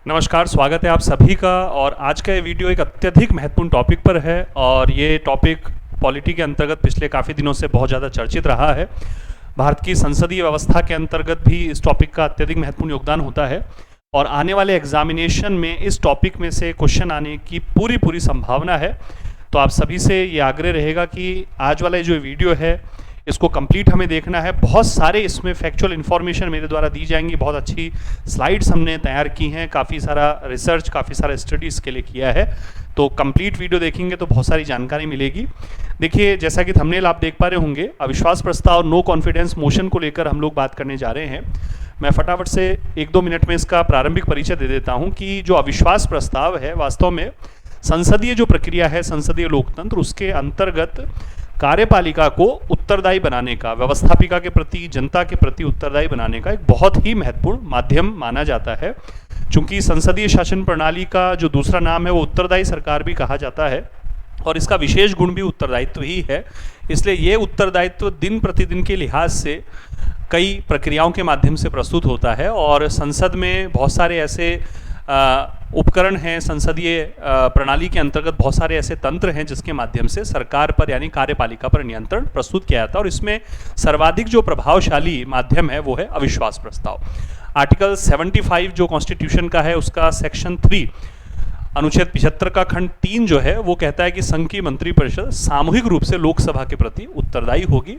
नमस्कार, स्वागत है आप सभी का। और आज का ये वीडियो एक अत्यधिक महत्वपूर्ण टॉपिक पर है और ये टॉपिक पॉलिटी के अंतर्गत पिछले काफ़ी दिनों से बहुत ज़्यादा चर्चित रहा है। भारत की संसदीय व्यवस्था के अंतर्गत भी इस टॉपिक का अत्यधिक महत्वपूर्ण योगदान होता है और आने वाले एग्जामिनेशन में इस टॉपिक में से क्वेश्चन आने की पूरी संभावना है। तो आप सभी से ये आग्रह रहेगा कि आज वाला जो वीडियो है इसको कंप्लीट हमें देखना है। बहुत सारे इसमें फैक्चुअल इन्फॉर्मेशन मेरे द्वारा दी जाएंगी, बहुत अच्छी स्लाइड्स हमने तैयार की हैं, काफ़ी सारा रिसर्च, काफ़ी सारा स्टडी इसके लिए किया है। तो कंप्लीट वीडियो देखेंगे तो बहुत सारी जानकारी मिलेगी। देखिए, जैसा कि थंबनेल आप देख पा रहे होंगे, अविश्वास प्रस्ताव नो कॉन्फिडेंस मोशन को लेकर हम लोग बात करने जा रहे हैं। मैं फटाफट से 1-2 मिनट में इसका प्रारंभिक परिचय दे देता हूँ कि जो अविश्वास प्रस्ताव है वास्तव में संसदीय जो प्रक्रिया है, संसदीय लोकतंत्र, उसके अंतर्गत कार्यपालिका को उत्तरदायी बनाने का, व्यवस्थापिका के प्रति, जनता के प्रति उत्तरदायी बनाने का एक बहुत ही महत्वपूर्ण माध्यम माना जाता है। चूंकि संसदीय शासन प्रणाली का जो दूसरा नाम है वो उत्तरदायी सरकार भी कहा जाता है और इसका विशेष गुण भी उत्तरदायित्व ही है। इसलिए ये उत्तरदायित्व दिन प्रतिदिन के लिहाज से कई प्रक्रियाओं के माध्यम से प्रस्तुत होता है और संसद में बहुत सारे ऐसे उपकरण हैं, संसदीय प्रणाली के अंतर्गत बहुत सारे ऐसे तंत्र हैं जिसके माध्यम से सरकार पर यानी कार्यपालिका पर नियंत्रण प्रस्तुत किया जाता है और इसमें सर्वाधिक जो प्रभावशाली माध्यम है वो है अविश्वास प्रस्ताव। आर्टिकल 75 जो कॉन्स्टिट्यूशन का है उसका सेक्शन 3 अनुच्छेद 75 का खंड 3 जो है वो कहता है कि संघ की मंत्रिपरिषद सामूहिक रूप से लोकसभा के प्रति उत्तरदायी होगी।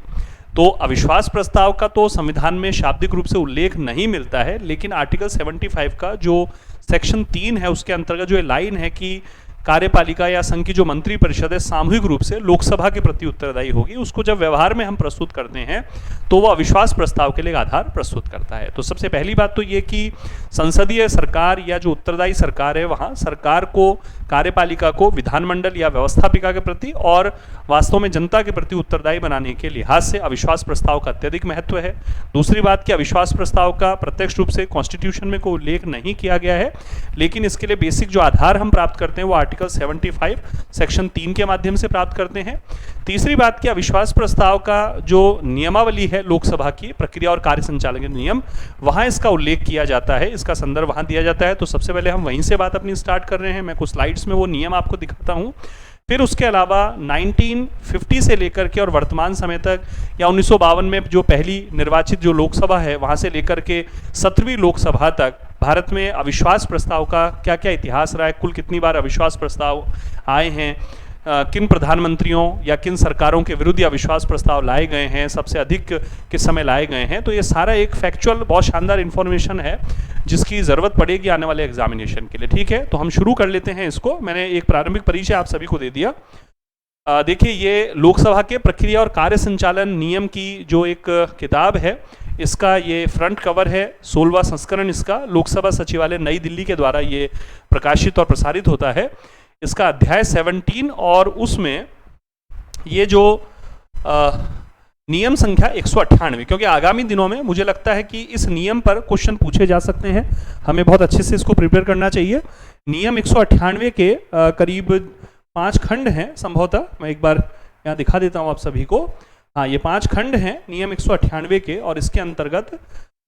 तो अविश्वास प्रस्ताव का तो संविधान में शाब्दिक रूप से उल्लेख नहीं मिलता है, लेकिन आर्टिकल 75 का जो सेक्शन 3 है उसके अंतर्गत जो लाइन है कि कार्यपालिका या संघ की जो मंत्रिपरिषद है सामूहिक रूप से लोकसभा के प्रति उत्तरदायी होगी, उसको जब व्यवहार में हम प्रस्तुत करते हैं तो वो अविश्वास प्रस्ताव के लिए आधार प्रस्तुत करता है। तो सबसे पहली बात तो ये कि संसदीय सरकार या जो उत्तरदायी सरकार है वहाँ सरकार को, कार्यपालिका को विधानमंडल या व्यवस्थापिका के प्रति और वास्तव में जनता के प्रति उत्तरदायी बनाने के लिहाज से अविश्वास प्रस्ताव का अत्यधिक महत्व है। दूसरी बात कि अविश्वास प्रस्ताव का प्रत्यक्ष रूप से कॉन्स्टिट्यूशन में कोई उल्लेख नहीं किया गया है, लेकिन इसके लिए बेसिक जो आधार हम प्राप्त करते हैं वो आर्टिकल 75 सेक्शन 3 के माध्यम से प्राप्त करते हैं। तीसरी बात कि अविश्वास प्रस्ताव का जो नियमावली है लोकसभा की प्रक्रिया और कार्य संचालन के नियम, वहां इसका उल्लेख किया जाता है, इसका संदर्भ वहां दिया जाता है। तो सबसे पहले हम वहीं से बात अपनी स्टार्ट कर रहे हैं। मैं कुछ स्लाइड्स में वो नियम आपको दिखाता हूं। फिर उसके अलावा 1950 से लेकर के और वर्तमान समय तक या 1952 में जो पहली निर्वाचित जो लोकसभा है वहां से लेकर के 17वीं लोकसभा तक भारत में अविश्वास प्रस्ताव का क्या क्या इतिहास रहा है, कुल कितनी बार अविश्वास प्रस्ताव आए हैं, किन प्रधानमंत्रियों या किन सरकारों के विरुद्ध अविश्वास प्रस्ताव लाए गए हैं, सबसे अधिक किस समय लाए गए हैं। तो ये सारा एक फैक्चुअल बहुत शानदार इन्फॉर्मेशन है जिसकी ज़रूरत पड़ेगी आने वाले एग्जामिनेशन के लिए। ठीक है, तो हम शुरू कर लेते हैं इसको। मैंने एक प्रारंभिक परिचय आप सभी को दे दिया। देखिए, ये लोकसभा के प्रक्रिया और कार्य संचालन नियम की जो एक किताब है, इसका ये फ्रंट कवर है, 16वां संस्करण इसका लोकसभा सचिवालय नई दिल्ली के द्वारा ये प्रकाशित और प्रसारित होता है। इसका अध्याय 17 और उसमें ये जो नियम संख्या 198, क्योंकि आगामी दिनों में मुझे लगता है कि इस नियम पर क्वेश्चन पूछे जा सकते हैं, हमें बहुत अच्छे से इसको प्रिपेयर करना चाहिए। नियम 198 के करीब 5 खंड हैं संभवतः, मैं एक बार यहाँ दिखा देता हूँ आप सभी को। हाँ, ये 5 खंड हैं नियम 198 के और इसके अंतर्गत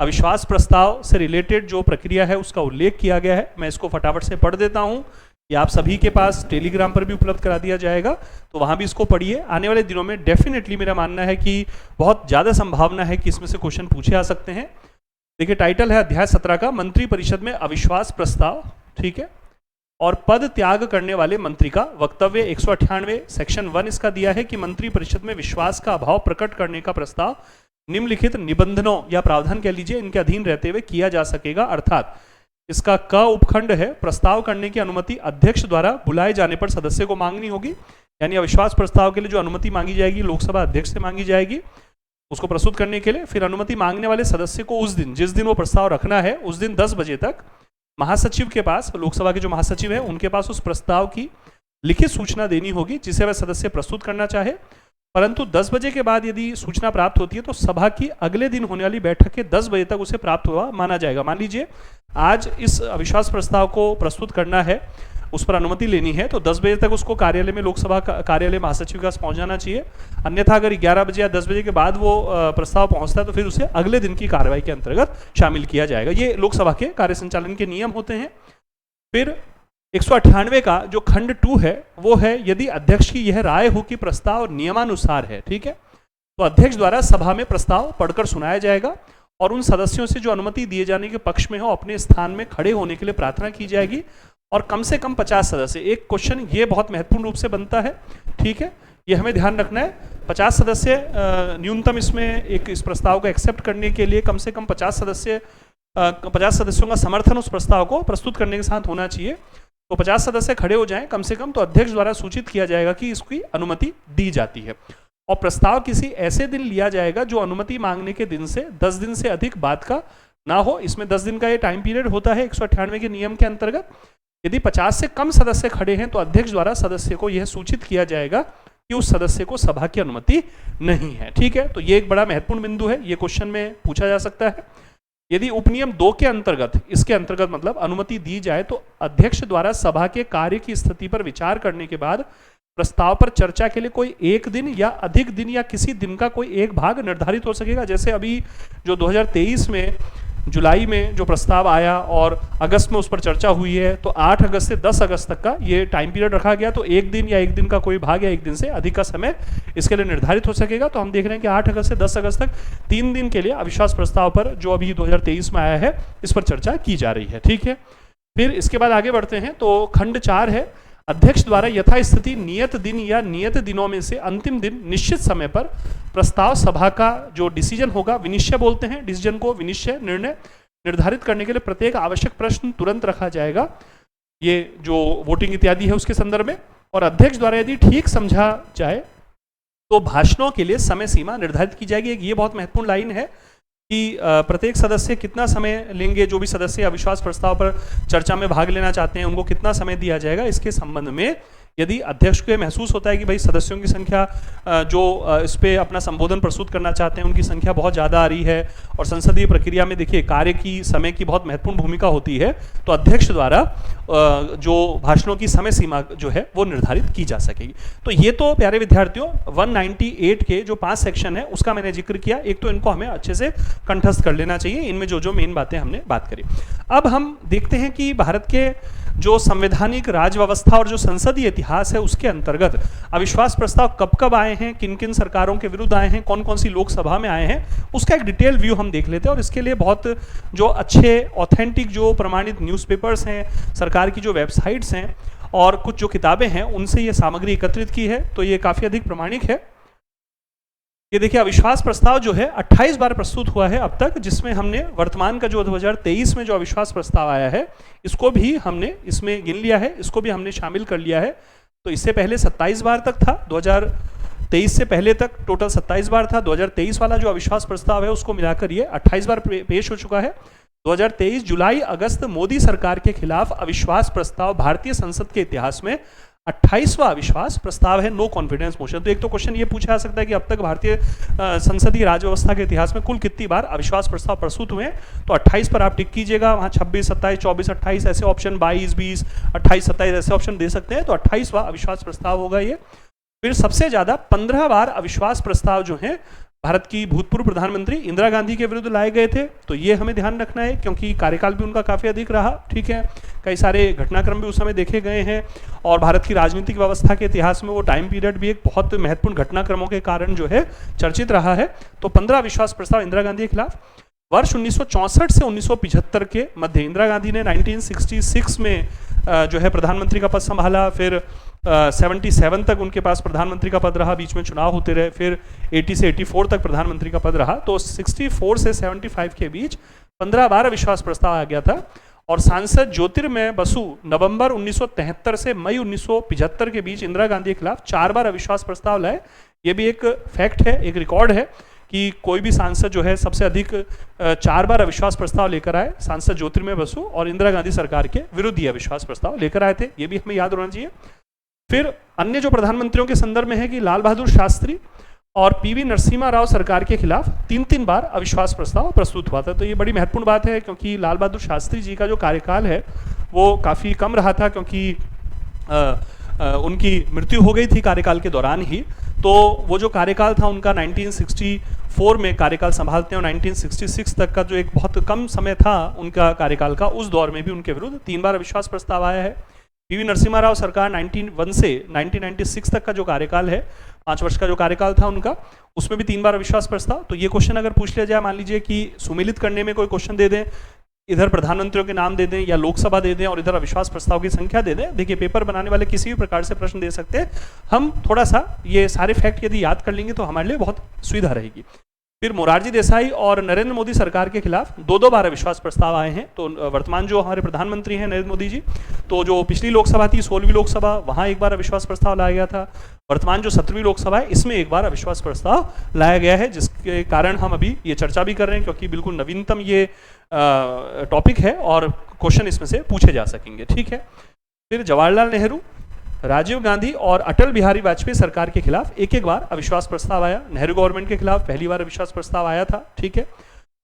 अविश्वास प्रस्ताव से रिलेटेड जो प्रक्रिया है उसका उल्लेख किया गया है। मैं इसको फटाफट से पढ़ देता हूँ। ये आप सभी के पास टेलीग्राम पर भी उपलब्ध करा दिया जाएगा, तो वहाँ भी इसको पढ़िए। आने वाले दिनों में डेफिनेटली मेरा मानना है कि बहुत ज़्यादा संभावना है कि इसमें से क्वेश्चन पूछे आ सकते हैं। देखिए, टाइटल है अध्याय 17 का, मंत्रिपरिषद में अविश्वास प्रस्ताव। ठीक है, और पद त्याग करने वाले मंत्री का वक्तव्य। 198 सेक्शन 1 इसका दिया है कि मंत्रिपरिषद में विश्वास का अभाव प्रकट करने का प्रस्ताव निम्नलिखित निबंधनों या प्रावधान कह लीजिए इनके अधीन रहते हुए किया जा सकेगा। अर्थात इसका क उपखंड है, प्रस्ताव करने की अनुमति अध्यक्ष द्वारा बुलाए जाने पर सदस्य को मांगनी होगी। यानी अविश्वास प्रस्ताव के लिए जो अनुमति मांगी जाएगी लोकसभा अध्यक्ष से मांगी जाएगी उसको प्रस्तुत करने के लिए। फिर अनुमति मांगने वाले सदस्य को उस दिन, जिस दिन वो प्रस्ताव रखना है, उस दिन 10 बजे तक महासचिव के पास, लोकसभा के जो महासचिव है उनके पास उस प्रस्ताव की लिखित सूचना देनी होगी जिसे वह सदस्य प्रस्तुत करना चाहे। परंतु 10 बजे के बाद यदि सूचना प्राप्त होती है तो सभा की अगले दिन होने वाली बैठक के 10 बजे तक उसे प्राप्त हुआ माना जाएगा। मान लीजिए आज इस अविश्वास प्रस्ताव को प्रस्तुत करना है, उस पर अनुमति लेनी है, तो 10 बजे तक उसको कार्यालय में, लोकसभा कार्यालय महासचिव के पास पहुंच जाना चाहिए। अन्यथा अगर 11 बजे या 10 बजे के बाद वो प्रस्ताव पहुंचता है तो फिर उसे अगले दिन की कार्रवाई के अंतर्गत शामिल किया जाएगा। ये लोकसभा के कार्य संचालन के नियम होते हैं। फिर 198 का जो खंड 2 है वो है यदि अध्यक्ष की यह राय हो कि प्रस्ताव नियमानुसार है, ठीक है, तो अध्यक्ष द्वारा सभा में प्रस्ताव पढ़कर सुनाया जाएगा और उन सदस्यों से जो अनुमति दिए जाने के पक्ष में हो अपने स्थान में खड़े होने के लिए प्रार्थना की जाएगी और कम से कम 50 सदस्य। एक क्वेश्चन ये बहुत महत्वपूर्ण रूप से बनता है, ठीक है, ये हमें ध्यान रखना है। 50 सदस्य न्यूनतम इसमें इस प्रस्ताव को एक्सेप्ट करने के लिए कम से कम 50 सदस्यों का समर्थन उस प्रस्ताव को प्रस्तुत करने के साथ होना चाहिए। तो 50 सदस्य खड़े हो जाएं कम से कम, तो अध्यक्ष द्वारा सूचित किया जाएगा कि इसकी अनुमति दी जाती है और प्रस्ताव किसी ऐसे दिन लिया जाएगा जो अनुमति मांगने के दिन से 10 दिन से अधिक बाद का ना हो। इसमें 10 दिन का ये टाइम पीरियड होता है 198 के नियम के अंतर्गत। यदि 50 से कम सदस्य खड़े हैं तो अध्यक्ष द्वारा सदस्य को यह सूचित किया जाएगा कि उस सदस्य को सभा की अनुमति नहीं है, ठीक है। तो ये एक बड़ा महत्वपूर्ण बिंदु है, ये क्वेश्चन में पूछा जा सकता है। यदि उपनियम 2 के अंतर्गत, इसके अंतर्गत मतलब अनुमति दी जाए तो अध्यक्ष द्वारा सभा के कार्य की स्थिति पर विचार करने के बाद प्रस्ताव पर चर्चा के लिए कोई एक दिन या अधिक दिन या किसी दिन का कोई एक भाग निर्धारित हो सकेगा। जैसे अभी जो 2023 में जुलाई में जो प्रस्ताव आया और अगस्त में उस पर चर्चा हुई है, तो 8 अगस्त से 10 अगस्त तक का ये टाइम पीरियड रखा गया, तो एक दिन या एक दिन का कोई भाग या एक दिन से अधिक का समय इसके लिए निर्धारित हो सकेगा। तो हम देख रहे हैं कि 8 अगस्त से 10 अगस्त तक 3 दिन के लिए अविश्वास प्रस्ताव पर जो अभी 2023 में आया है इस पर चर्चा की जा रही है, ठीक है। फिर इसके बाद आगे बढ़ते हैं तो खंड 4 है अध्यक्ष द्वारा यथास्थिति नियत दिन या नियत दिनों में से अंतिम दिन निश्चित समय पर प्रस्ताव सभा का जो डिसीजन होगा, विनिश्चय बोलते हैं डिसीजन को, विनिश्चय निर्णय निर्धारित करने के लिए प्रत्येक आवश्यक प्रश्न तुरंत रखा जाएगा, ये जो वोटिंग इत्यादि है उसके संदर्भ में। और अध्यक्ष द्वारा यदि ठीक समझा जाए तो भाषणों के लिए समय सीमा निर्धारित की जाएगी। ये बहुत महत्वपूर्ण लाइन है कि प्रत्येक सदस्य कितना समय लेंगे, जो भी सदस्य अविश्वास प्रस्ताव पर चर्चा में भाग लेना चाहते हैं उनको कितना समय दिया जाएगा, इसके संबंध में यदि अध्यक्ष को महसूस होता है कि भाई सदस्यों की संख्या जो इस पे अपना संबोधन प्रस्तुत करना चाहते हैं उनकी संख्या बहुत ज़्यादा आ रही है और संसदीय प्रक्रिया में देखिए कार्य की समय की बहुत महत्वपूर्ण भूमिका होती है, तो अध्यक्ष द्वारा जो भाषणों की समय सीमा जो है वो निर्धारित की जा सकेगी। तो ये तो प्यारे विद्यार्थियों 198 के जो 5 सेक्शन है उसका मैंने जिक्र किया। एक तो इनको हमें अच्छे से कंठस्थ कर लेना चाहिए, इनमें जो जो मेन बातें हमने बात करी। अब हम देखते हैं कि भारत के जो संवैधानिक राज व्यवस्था और जो संसदीय इतिहास है उसके अंतर्गत अविश्वास प्रस्ताव कब कब आए हैं, किन किन सरकारों के विरुद्ध आए हैं, कौन कौन सी लोकसभा में आए हैं, उसका एक डिटेल व्यू हम देख लेते हैं। और इसके लिए बहुत जो अच्छे ऑथेंटिक जो प्रमाणित न्यूज़पेपर्स हैं, सरकार की जो वेबसाइट्स हैं और कुछ जो किताबें हैं उनसे ये सामग्री एकत्रित की है, तो ये काफ़ी अधिक प्रमाणिक है। ये देखिए अविश्वास प्रस्ताव जो है 28 बार प्रस्तुत हुआ है अब तक, जिसमें हमने वर्तमान का जो 2023 में जो अविश्वास प्रस्ताव आया है इसको भी हमने इसमें गिन लिया है, इसको भी हमने शामिल कर लिया है। तो इससे पहले 27 बार तक था, 2023 से पहले तक टोटल 27 बार था। 2023 वाला जो अविश्वास प्रस्ताव है उसको मिलाकर ये 28 बार पेश हो चुका है। 2023 जुलाई अगस्त मोदी सरकार के खिलाफ अविश्वास प्रस्ताव भारतीय संसद के इतिहास में 28वां अविश्वास प्रस्ताव है, नो कॉन्फिडेंस मोशन। तो एक तो क्वेश्चन ये पूछा जा सकता है कि अब तक भारतीय संसदीय राज व्यवस्था के इतिहास में कुल कितनी बार अविश्वास प्रस्ताव प्रस्तुत हुए हैं, तो 28 पर आप टिक कीजिएगा। वहाँ 26, 27, 24, 28 ऐसे ऑप्शन, 22, 20, 28, 27 ऐसे ऑप्शन दे सकते हैं, तो 28वां अविश्वास प्रस्ताव होगा ये। फिर सबसे ज़्यादा 15 बार अविश्वास प्रस्ताव जो हैं भारत की भूतपूर्व प्रधानमंत्री इंदिरा गांधी के विरुद्ध लाए गए थे, तो ये हमें ध्यान रखना है क्योंकि कार्यकाल भी उनका काफ़ी अधिक रहा, ठीक है। कई सारे घटनाक्रम भी उस समय देखे गए हैं और भारत की राजनीतिक व्यवस्था के इतिहास में वो टाइम पीरियड भी एक बहुत महत्वपूर्ण घटनाक्रमों के कारण जो है चर्चित रहा है। तो 15 अविश्वास प्रस्ताव इंदिरा गांधी के खिलाफ। वर्ष 1964 से 1975 के मध्य इंदिरा गांधी ने 1966 में जो है प्रधानमंत्री का पद संभाला, फिर 77 तक उनके पास प्रधानमंत्री का पद रहा, बीच में चुनाव होते रहे, फिर 80 से 84 तक प्रधानमंत्री का पद रहा। तो 64 से 75 के बीच 15 बार अविश्वास प्रस्ताव आ गया था। और सांसद ज्योतिर्मय बसु नवंबर 1973 से मई 1975 के बीच इंदिरा गांधी के खिलाफ 4 बार अविश्वास प्रस्ताव लाए। ये भी एक फैक्ट है, एक रिकॉर्ड है कि कोई भी सांसद जो है सबसे अधिक 4 बार अविश्वास प्रस्ताव लेकर आए। सांसद ज्योतिर्मय बसु और इंदिरा गांधी सरकार के विरुद्ध ये अविश्वास प्रस्ताव लेकर आए थे, ये भी हमें याद होना चाहिए। फिर अन्य जो प्रधानमंत्रियों के संदर्भ में है कि लाल बहादुर शास्त्री और पीवी नरसिम्हा राव सरकार के खिलाफ 3-3 बार अविश्वास प्रस्ताव प्रस्तुत हुआ था। तो ये बड़ी महत्वपूर्ण बात है क्योंकि लाल बहादुर शास्त्री जी का जो कार्यकाल है वो काफ़ी कम रहा था, क्योंकि उनकी मृत्यु हो गई थी कार्यकाल के दौरान ही। तो वो जो कार्यकाल था उनका 1964 में कार्यकाल संभालते हैं और 1966 तक का जो एक बहुत कम समय था उनका कार्यकाल का, उस दौर में भी उनके विरुद्ध 3 बार अविश्वास प्रस्ताव आया है। पीवी नरसिम्हा राव सरकार 1991 से 1996 तक का जो कार्यकाल है, 5 वर्ष का जो कार्यकाल था उनका, उसमें भी 3 बार अविश्वास प्रस्ताव। तो ये क्वेश्चन अगर पूछ लिया जाए, मान लीजिए कि सुमेलित करने में कोई क्वेश्चन दे दें, इधर प्रधानमंत्रियों के नाम दे दें या लोकसभा दे दें और इधर अविश्वास प्रस्ताव की संख्या दे दें, देखिए पेपर बनाने वाले किसी भी प्रकार से प्रश्न दे सकते हैं। हम थोड़ा सा ये सारे फैक्ट यदि याद कर लेंगे तो हमारे लिए बहुत सुविधा रहेगी। फिर मोरारजी देसाई और नरेंद्र मोदी सरकार के खिलाफ 2-2 बार अविश्वास प्रस्ताव आए हैं। तो वर्तमान जो हमारे प्रधानमंत्री हैं नरेंद्र मोदी जी, तो जो पिछली लोकसभा थी 16वीं लोकसभा, वहाँ 1 बार अविश्वास प्रस्ताव लाया गया था। वर्तमान जो 17वीं लोकसभा है, इसमें 1 बार अविश्वास प्रस्ताव लाया गया है, जिसके कारण हम अभी ये चर्चा भी कर रहे हैं, क्योंकि बिल्कुल नवीनतम ये टॉपिक है और क्वेश्चन इसमें से पूछे जा सकेंगे। ठीक है। फिर जवाहरलाल नेहरू, राजीव गांधी और अटल बिहारी वाजपेयी सरकार के खिलाफ 1-1 बार अविश्वास प्रस्ताव आया। नेहरू गवर्नमेंट के खिलाफ पहली बार अविश्वास प्रस्ताव आया था, ठीक है,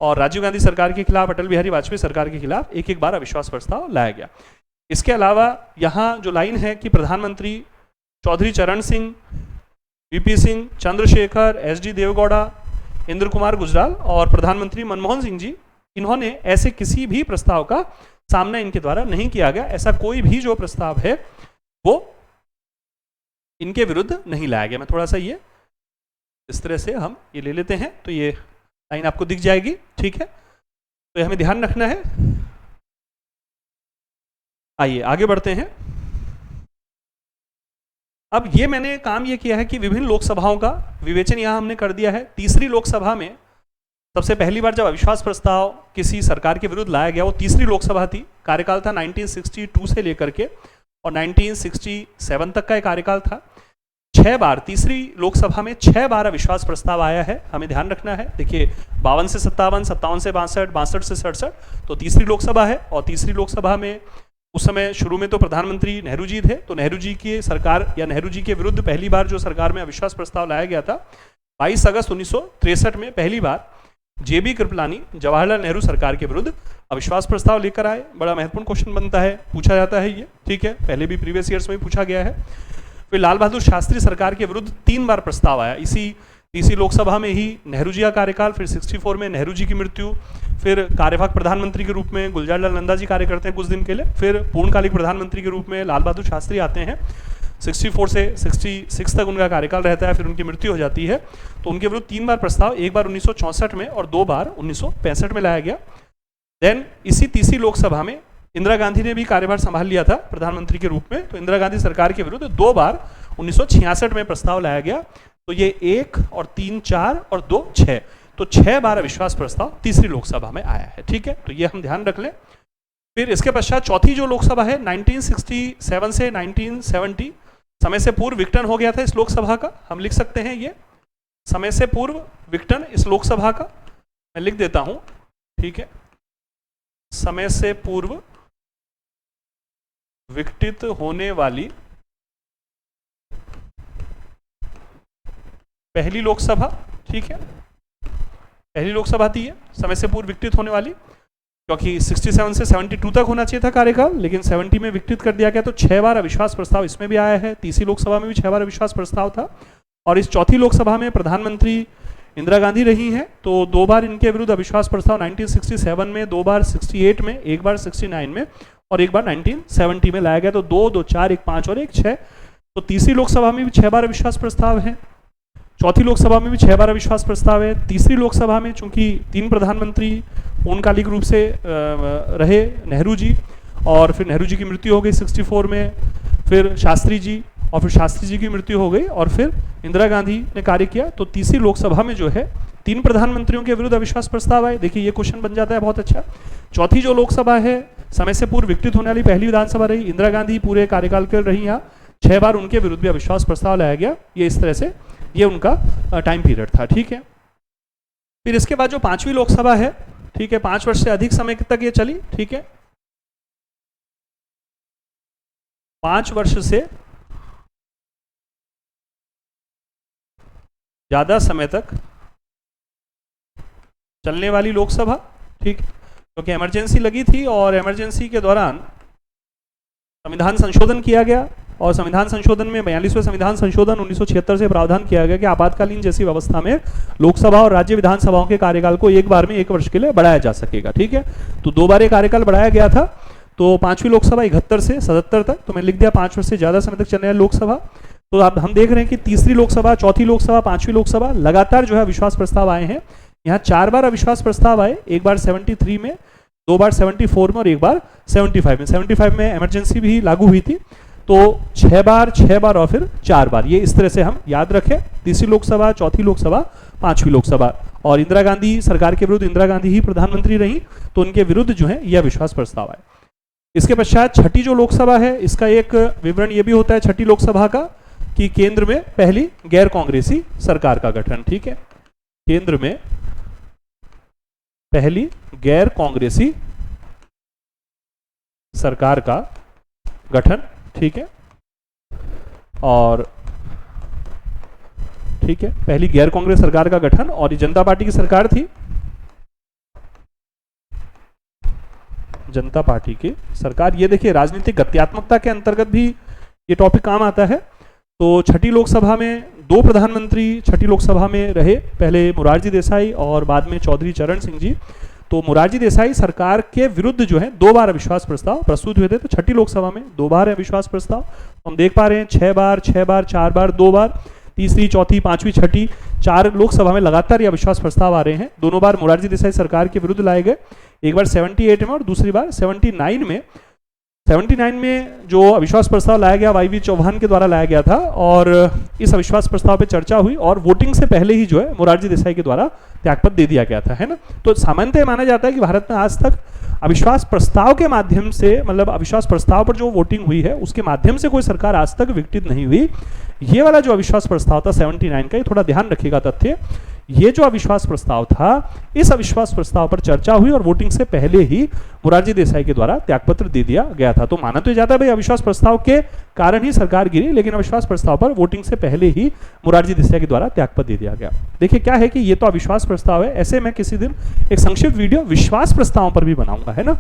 और राजीव गांधी सरकार के खिलाफ, अटल बिहारी वाजपेयी सरकार के खिलाफ 1-1 बार अविश्वास प्रस्ताव लाया गया। इसके अलावा यहाँ जो लाइन है कि प्रधानमंत्री चौधरी चरण सिंह, वीपी सिंह, चंद्रशेखर, एसडी देवगौड़ा, इंद्र कुमार गुजराल और प्रधानमंत्री मनमोहन सिंह जी, इन्होंने ऐसे किसी भी प्रस्ताव का सामना इनके द्वारा नहीं किया गया। ऐसा कोई भी जो प्रस्ताव है वो इनके विरुद्ध नहीं लाया गया। मैं थोड़ा सा ये इस तरह से हम ये ले लेते हैं तो ये लाइन आपको दिख जाएगी, ठीक है। तो ये हमें ध्यान रखना है। आइए आगे बढ़ते हैं। अब ये मैंने काम ये किया है कि विभिन्न लोकसभाओं का विवेचन यहाँ हमने कर दिया है। तीसरी लोकसभा में सबसे पहली बार जब अविश्वास प्रस्ताव किसी सरकार के विरुद्ध लाया गया, वो तीसरी लोकसभा थी। कार्यकाल था 1962 से लेकर के और 1967 तक का एक कार्यकाल था। 6 बार, तीसरी लोकसभा में 6 बार अविश्वास प्रस्ताव आया है, हमें ध्यान रखना है। देखिए 52 से 57, 57 से 62, 62 से 67, तो तीसरी लोकसभा है। और तीसरी लोकसभा में उस समय शुरू में तो प्रधानमंत्री नेहरू जी थे, तो नेहरू जी की सरकार या नेहरू जी के विरुद्ध पहली बार जो सरकार में अविश्वास प्रस्ताव लाया गया था 22 अगस्त 1963 में पहली बार जेबी कृपलानी जवाहरलाल नेहरू सरकार के विरुद्ध अविश्वास प्रस्ताव लेकर आए। बड़ा महत्वपूर्ण क्वेश्चन बनता है, पूछा जाता है ये, ठीक है, पहले भी प्रीवियस ईयर्स में पूछा गया है। फिर लाल बहादुर शास्त्री सरकार के विरुद्ध 3 बार प्रस्ताव आया, इसी तीसरी लोकसभा में ही। नेहरू जी का कार्यकाल, फिर 64 में नेहरू जी की मृत्यु, फिर कार्यवाहक प्रधानमंत्री के रूप में गुलजारीलाल नंदा जी कार्य करते हैं कुछ दिन के लिए, फिर पूर्णकालिक प्रधानमंत्री के रूप में लाल बहादुर शास्त्री आते हैं। 64 से 66 तक उनका कार्यकाल रहता है, फिर उनकी मृत्यु हो जाती है। तो उनके विरुद्ध 3 बार प्रस्ताव, 1 बार 1964 में और 2 बार 1965 में लाया गया। देन इसी तीसरी लोकसभा में इंदिरा गांधी ने भी कार्यभार संभाल लिया था प्रधानमंत्री के रूप में, तो इंदिरा गांधी सरकार के विरुद्ध 2 बार 1966 में प्रस्ताव लाया गया। तो ये 1 और 3 4 और 2 6, तो 6 बार अविश्वास प्रस्ताव तीसरी लोकसभा में आया है, ठीक है। तो ये हम ध्यान रख लें। फिर इसके पश्चात चौथी जो लोकसभा है 1967 से 1970, समय से पूर्व विघटन हो गया था इस लोकसभा का। हम लिख सकते हैं ये समय से पूर्व विघटन इस लोकसभा का, मैं लिख देता हूं, ठीक है। समय से पूर्व विघटित होने वाली पहली लोकसभा, ठीक है, पहली लोकसभा थी ये समय से पूर्व विघटित होने वाली, क्योंकि 67 से 72 तक होना चाहिए था कार्यकाल, लेकिन 70 में विघटित कर दिया गया। तो 6 बार अविश्वास प्रस्ताव इसमें भी आया है। तीसरी लोकसभा में भी 6 बार अविश्वास प्रस्ताव था। और इस चौथी लोकसभा में प्रधानमंत्री इंदिरा गांधी रही हैं, तो 2 बार इनके विरुद्ध अविश्वास प्रस्ताव 1967 में, 2 बार 68 में, 1 बार 69 में और 1 बार 1970 में लाया गया। तो 2, 2, 4, 1, 5 और 1, 6। तो तीसरी लोकसभा में भी 6 बार अविश्वास प्रस्ताव है। चौथी लोकसभा में भी 6 बार अविश्वास प्रस्ताव है। तीसरी लोकसभा में चूंकि 3 प्रधानमंत्री पूर्णकालिक रूप से रहे, नेहरू जी, और फिर नेहरू जी की मृत्यु हो गई 64 में, फिर शास्त्री जी, और फिर शास्त्री जी की मृत्यु हो गई, और फिर इंदिरा गांधी ने कार्य किया। तो तीसरी लोकसभा में जो है 3 प्रधानमंत्रियों के विरुद्ध अविश्वास प्रस्ताव आए। देखिए ये क्वेश्चन बन जाता है बहुत अच्छा। चौथी जो लोकसभा है समय से पूर्व विघटित होने वाली पहली विधानसभा रही, इंदिरा गांधी पूरे कार्यकाल के रही यहाँ, 6 बार उनके विरुद्ध भी अविश्वास प्रस्ताव लाया गया। ये इस तरह से ये उनका टाइम पीरियड था, ठीक है। फिर इसके बाद जो 5वीं लोकसभा है, ठीक है, 5 वर्ष से अधिक समय तक ये चली, ठीक है, 5 वर्ष से ज्यादा समय तक चलने वाली लोकसभा, ठीक, क्योंकि इमरजेंसी लगी थी और इमरजेंसी के दौरान संविधान संशोधन किया गया। और संविधान संशोधन में 42वें संविधान संशोधन 1976 से प्रावधान किया गया कि आपातकालीन जैसी व्यवस्था में लोकसभा और राज्य विधानसभाओं के कार्यकाल को एक बार में 1 वर्ष के लिए बढ़ाया जा सकेगा। ठीक है, तो 2 बार ये कार्यकाल बढ़ाया गया था। तो 5वीं लोकसभा 71 से 77 तक, तो मैंने लिख दिया 5 वर्ष से ज्यादा समय तक चलने वाली लोकसभा। तो अब हम देख रहे हैं कि तीसरी लोकसभा, चौथी लोकसभा, 5वीं लोकसभा लगातार जो है अविश्वास प्रस्ताव आए हैं। यहाँ 4 बार अविश्वास प्रस्ताव आए, एक बार 73 में, 2 बार 74 में और एक बार 75 में। 75 में इमरजेंसी भी लागू हुई थी। तो 6 बार और फिर 4 बार, ये इस तरह से हम याद रखें। तीसरी लोकसभा, चौथी लोकसभा, 5वीं लोकसभा। और इंदिरा गांधी सरकार के विरुद्ध इंदिरा गांधी ही प्रधानमंत्री रही, तो उनके विरुद्ध जो है यह अविश्वास प्रस्ताव आए। इसके पश्चात छठी जो लोकसभा है, इसका एक विवरण ये भी होता है छठी लोकसभा का कि केंद्र में पहली गैर कांग्रेसी सरकार का गठन। ठीक है, केंद्र में पहली गैर कांग्रेसी सरकार का गठन। ठीक है, और ठीक है, पहली गैर कांग्रेस सरकार का गठन, और ये जनता पार्टी की सरकार थी, जनता पार्टी की सरकार। ये देखिए राजनीतिक गत्यात्मकता के अंतर्गत भी ये टॉपिक काम आता है। तो छठी लोकसभा में 2 प्रधानमंत्री छठी लोकसभा में रहे, पहले मुरारजी देसाई और बाद में चौधरी चरण सिंह जी। तो मुरारजी देसाई सरकार के विरुद्ध जो है 2 बार अविश्वास प्रस्ताव प्रस्तुत हुए थे। तो छठी लोकसभा में 2 बार है अविश्वास प्रस्ताव। हम देख पा रहे हैं 6 बार, 4 बार, 2 बार, तीसरी, चौथी, 5वीं, छठी, 4 लोकसभा में लगातार ये अविश्वास प्रस्ताव आ रहे हैं। दोनों बार मुरारजी देसाई सरकार के विरुद्ध लाए गए, एक बार 78 में और दूसरी बार 79 में। 79 में जो अविश्वास प्रस्ताव लाया गया वाईवी चौहान के द्वारा लाया गया था, और इस अविश्वास प्रस्ताव पे चर्चा हुई और वोटिंग से पहले ही जो है मुरारजी देसाई के द्वारा त्यागपत्र दे दिया गया था, है ना। तो सामान्यतः माना जाता है कि भारत में आज तक अविश्वास प्रस्ताव के माध्यम से, मतलब अविश्वास प्रस्ताव पर जो वोटिंग हुई है उसके माध्यम से कोई सरकार आज तक विघटित नहीं हुई। ये वाला जो अविश्वास प्रस्ताव था 79 का, ये थोड़ा ध्यान रखिएगा तथ्य, ये जो अविश्वास प्रस्ताव था, इस अविश्वास प्रस्ताव पर चर्चा हुई और वोटिंग से पहले ही मुरारजी देसाई के द्वारा त्यागपत्र दे दिया गया था। तो माना तो जाता है भाई अविश्वास प्रस्ताव के कारण ही सरकार गिरी, लेकिन अविश्वास प्रस्ताव पर वोटिंग से पहले ही मुरारजी देसाई के द्वारा त्यागपत्र दे दिया गया। देखिए क्या है कि ये तो अविश्वास प्रस्ताव है, ऐसे मैं किसी दिन एक संक्षिप्त वीडियो विश्वास प्रस्ताव पर भी बनाऊंगा, है ना।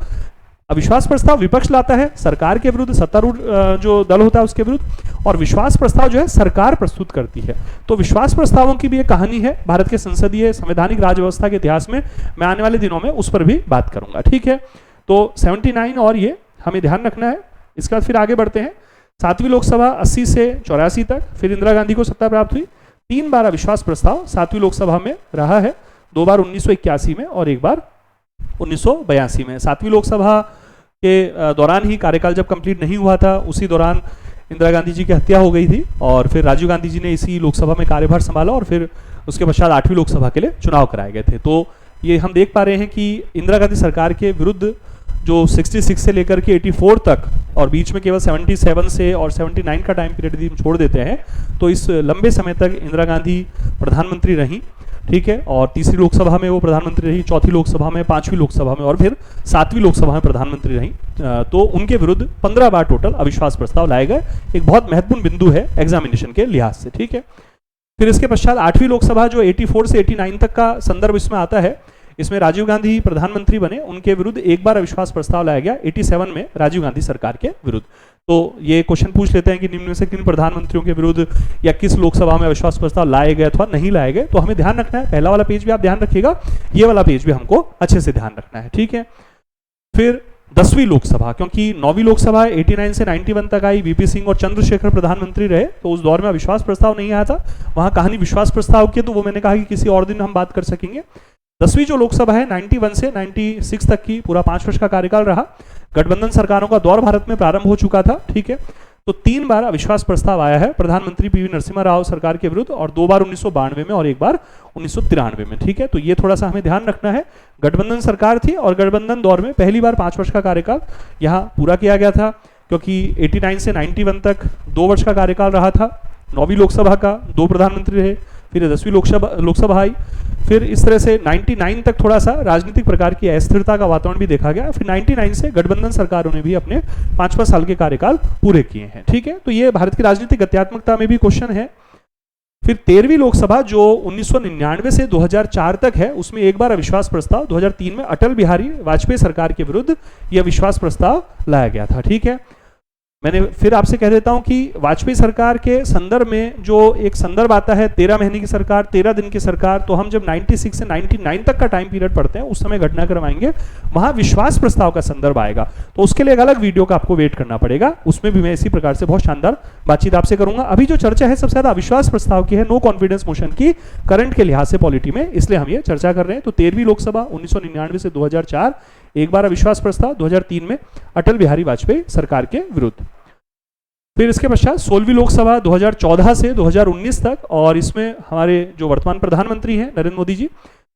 अविश्वास प्रस्ताव विपक्ष लाता है सरकार के विरुद्ध, सत्तारूढ़ जो दल होता है उसके विरुद्ध, और विश्वास प्रस्ताव जो है सरकार प्रस्तुत करती है। तो विश्वास प्रस्तावों की भी एक कहानी है भारत के संसदीय संवैधानिक राज व्यवस्था के इतिहास में। मैं आने वाले दिनों में उस पर भी बात करूंगा। ठीक है, तो 79 और ये हमें ध्यान रखना है। इसके बाद फिर आगे बढ़ते हैं। 7वीं लोकसभा 80 से 84 तक, फिर इंदिरा गांधी को सत्ता प्राप्त हुई। 3 बार अविश्वास प्रस्ताव 7वीं लोकसभा में रहा है, 2 बार 1981 में और एक बार 1982 में। 7वीं लोकसभा के दौरान ही कार्यकाल जब कंप्लीट नहीं हुआ था, उसी दौरान इंदिरा गांधी जी की हत्या हो गई थी, और फिर राजीव गांधी जी ने इसी लोकसभा में कार्यभार संभाला, और फिर उसके पश्चात 8वीं लोकसभा के लिए चुनाव कराए गए थे। तो ये हम देख पा रहे हैं कि इंदिरा गांधी सरकार के विरुद्ध जो 66 से लेकर के 84 तक, और बीच में केवल 77 से और 79 का टाइम पीरियड यदि हम छोड़ देते हैं, तो इस लंबे समय तक इंदिरा गांधी प्रधानमंत्री रही। ठीक है, और तीसरी लोकसभा में वो प्रधानमंत्री रही, चौथी लोकसभा में, 5वीं लोकसभा में और फिर 7वीं लोकसभा में प्रधानमंत्री रही। तो उनके विरुद्ध 15 बार टोटल अविश्वास प्रस्ताव लाए गए। एक बहुत महत्वपूर्ण बिंदु है एग्जामिनेशन के लिहाज से। ठीक है, फिर इसके पश्चात 8वीं लोकसभा जो 84 से 89 तक का संदर्भ इसमें आता है, इसमें राजीव गांधी प्रधानमंत्री बने, उनके विरुद्ध एक बार अविश्वास प्रस्ताव लाया गया 87 में राजीव गांधी सरकार के विरुद्ध। तो ये क्वेश्चन पूछ लेते हैं कि निम्न में से किन प्रधानमंत्रियों के विरुद्ध या किस लोकसभा में अविश्वास प्रस्ताव लाए गए अथवा नहीं लाए गए। तो हमें ध्यान रखना है, पहला वाला पेज भी आप ध्यान रखिएगा, ये वाला पेज भी हमको अच्छे से ध्यान रखना है। ठीक है, फिर 10वीं लोकसभा, क्योंकि 9वीं लोकसभा 89 से 91 तक आई, वीपी सिंह और चंद्रशेखर प्रधानमंत्री रहे, तो उस दौर में अविश्वास प्रस्ताव नहीं आया था। वहां कहानी विश्वास प्रस्ताव की, तो वो मैंने कहा कि किसी और दिन हम बात कर सकेंगे। 10वीं जो लोकसभा है 91 से 96 तक की, पूरा 5 वर्ष का कार्यकाल रहा। गठबंधन सरकारों का दौर भारत में प्रारंभ हो चुका था। ठीक है, तो 3 बार अविश्वास प्रस्ताव आया है प्रधानमंत्री पीवी नरसिम्हा राव सरकार के विरुद्ध, और 2 बार 1992 में और एक बार 1993 में। ठीक है, तो ये थोड़ा सा हमें ध्यान रखना है। गठबंधन सरकार थी और गठबंधन दौर में पहली बार 5 वर्ष का कार्यकाल यहाँ पूरा किया गया था, क्योंकि 89 से 91 तक 2 वर्ष का कार्यकाल रहा था। 9वीं लोकसभा का 2 प्रधानमंत्री रहे, फिर 10वीं लोकसभा आई, फिर इस तरह से 99 तक थोड़ा सा राजनीतिक प्रकार की अस्थिरता का वातावरण भी देखा गया। फिर 99 से गठबंधन सरकारों ने भी अपने 5 साल के कार्यकाल पूरे किए हैं। ठीक है, तो ये भारत की राजनीतिक गत्यात्मकता में भी क्वेश्चन है। फिर 13वीं लोकसभा जो 1999 से 2004 तक है, उसमें एक बार अविश्वास प्रस्ताव 2003 में अटल बिहारी वाजपेयी सरकार के विरुद्ध यह अविश्वास प्रस्ताव लाया गया था। ठीक है, मैंने फिर आपसे कह देता हूं कि वाजपेयी सरकार के संदर्भ में जो एक संदर्भ आता है 13 महीने की सरकार, 13 दिन की सरकार, तो हम जब 96 से 99 तक का टाइम पीरियड पढ़ते हैं उस समय घटनाक्रम आएंगे, वहां विश्वास प्रस्ताव का संदर्भ आएगा। तो उसके लिए एक अलग वीडियो का आपको वेट करना पड़ेगा, उसमें भी मैं इसी प्रकार से बहुत शानदार बातचीत आपसे करूंगा। अभी जो चर्चा है सबसे ज्यादा अविश्वास प्रस्ताव की है, नो कॉन्फिडेंस मोशन की, करंट के लिहाज से पॉलिटी में, इसलिए हम ये चर्चा कर रहे हैं। तो 13वीं लोकसभा 1999 से 2004, एक बार अविश्वास प्रस्ताव 2003 में अटल बिहारी वाजपेयी सरकार के विरुद्ध। फिर इसके पश्चात 16वीं लोकसभा 2014 से 2019 तक, और इसमें हमारे जो वर्तमान प्रधानमंत्री हैं नरेंद्र मोदी जी,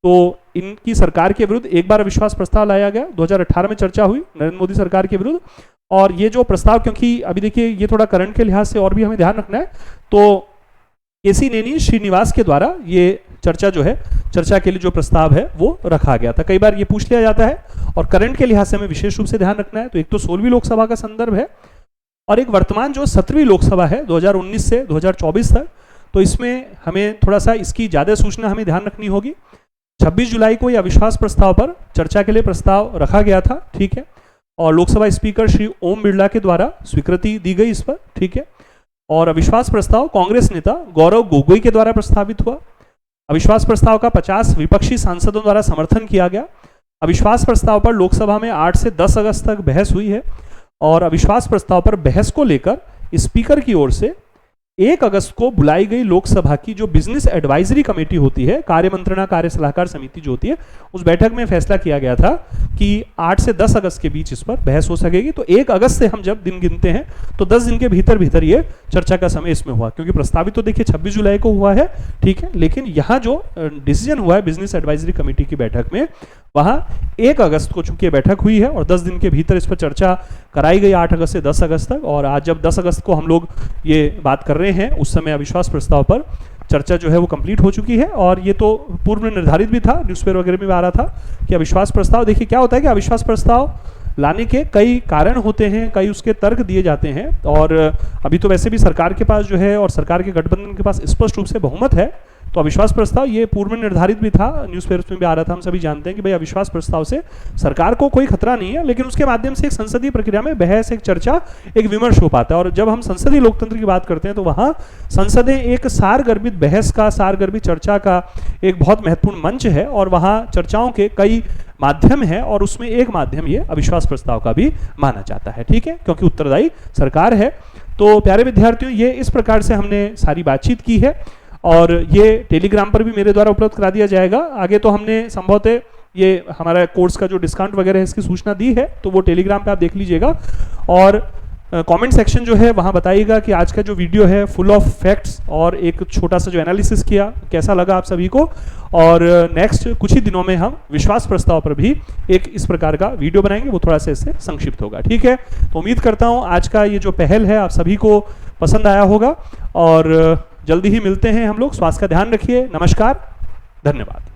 तो इनकी सरकार के विरुद्ध एक बार अविश्वास प्रस्ताव लाया गया। 2018 में चर्चा हुई नरेंद्र मोदी सरकार के विरुद्ध, और ये जो प्रस्ताव, क्योंकि अभी देखिए ये थोड़ा करंट के लिहाज से और भी हमें ध्यान रखना है, तो केसी नेनी श्रीनिवास के द्वारा ये चर्चा जो है, चर्चा के लिए जो प्रस्ताव है वो रखा गया था। कई बार ये पूछ लिया जाता है और करंट के लिहाज से हमें विशेष रूप से ध्यान रखना है। तो एक तो 16वीं लोकसभा का संदर्भ है, और एक वर्तमान जो 17वीं लोकसभा है 2019 से 2024 तक, तो इसमें हमें थोड़ा सा इसकी ज़्यादा सूचना हमें ध्यान रखनी होगी। 26 जुलाई को यह अविश्वास प्रस्ताव पर चर्चा के लिए प्रस्ताव रखा गया था, ठीक है, और लोकसभा स्पीकर श्री ओम बिरला के द्वारा स्वीकृति दी गई इस पर, ठीक है। और अविश्वास प्रस्ताव कांग्रेस नेता गौरव गोगोई के द्वारा प्रस्तावित हुआ। अविश्वास प्रस्ताव का 50 विपक्षी सांसदों द्वारा समर्थन किया गया। अविश्वास प्रस्ताव पर लोकसभा में 8 से 10 अगस्त तक बहस हुई है, और अविश्वास प्रस्ताव पर बहस को लेकर स्पीकर की ओर से 1 अगस्त को बुलाई गई लोकसभा की जो बिजनेस एडवाइजरी कमेटी होती है, कार्य मंत्रणा कार्य सलाहकार समिति जो होती है, उस बैठक में फैसला किया गया था कि 8 से 10 अगस्त के बीच इस पर बहस हो सकेगी। तो 1 अगस्त से हम जब दिन गिनते हैं तो 10 दिन के भीतर भीतर ये चर्चा का समय इसमें हुआ, क्योंकि प्रस्तावित तो देखिए 26 जुलाई को हुआ है, ठीक है, लेकिन यहाँ जो डिसीजन हुआ है बिजनेस एडवाइजरी कमेटी की बैठक में, वहाँ 1 अगस्त को चूंकि बैठक हुई है और 10 दिन के भीतर इस पर चर्चा कराई गई 8 अगस्त से 10 अगस्त तक। और आज जब 10 अगस्त को हम लोग ये बात कर रहे हैं, उस समय अविश्वास प्रस्ताव पर चर्चा जो है वो कंप्लीट हो चुकी है। और ये तो पूर्व में निर्धारित भी था, न्यूज़पेपर वगैरह में भी आ रहा था कि अविश्वास प्रस्ताव, देखिए क्या होता है कि अविश्वास प्रस्ताव लाने के कई कारण होते हैं, कई उसके तर्क दिए जाते हैं, और अभी तो वैसे भी सरकार के पास जो है और सरकार के गठबंधन के पास स्पष्ट रूप से बहुमत है। तो अविश्वास प्रस्ताव ये पूर्व में निर्धारित भी था, न्यूज़पेपर्स में भी आ रहा था, हम सभी जानते हैं कि भाई अविश्वास प्रस्ताव से सरकार को कोई खतरा नहीं है, लेकिन उसके माध्यम से एक संसदीय प्रक्रिया में बहस, एक चर्चा, एक विमर्श हो पाता है। और जब हम संसदीय लोकतंत्र की बात करते हैं तो वहाँ संसदें एक सारगर्भित बहस का, सारगर्भित चर्चा का एक बहुत महत्वपूर्ण मंच है, और वहाँ चर्चाओं के कई माध्यम है, और उसमें एक माध्यम ये अविश्वास प्रस्ताव का भी माना जाता है, ठीक है, क्योंकि उत्तरदायी सरकार है। तो प्यारे विद्यार्थियों, ये इस प्रकार से हमने सारी बातचीत की है, और ये टेलीग्राम पर भी मेरे द्वारा उपलब्ध करा दिया जाएगा। आगे तो हमने संभवतः ये हमारा कोर्स का जो डिस्काउंट वगैरह है इसकी सूचना दी है, तो वो टेलीग्राम पे आप देख लीजिएगा। और कमेंट सेक्शन जो है वहाँ बताइएगा कि आज का जो वीडियो है फुल ऑफ फैक्ट्स और एक छोटा सा जो एनालिसिस किया, कैसा लगा आप सभी को। और नेक्स्ट कुछ ही दिनों में हम विश्वास प्रस्ताव पर भी एक इस प्रकार का वीडियो बनाएंगे, वो थोड़ा सा इससे संक्षिप्त होगा, ठीक है। तो उम्मीद करता हूँ आज का ये जो पहल है आप सभी को पसंद आया होगा, और जल्दी ही मिलते हैं हम लोग। स्वास्थ्य का ध्यान रखिए। नमस्कार, धन्यवाद।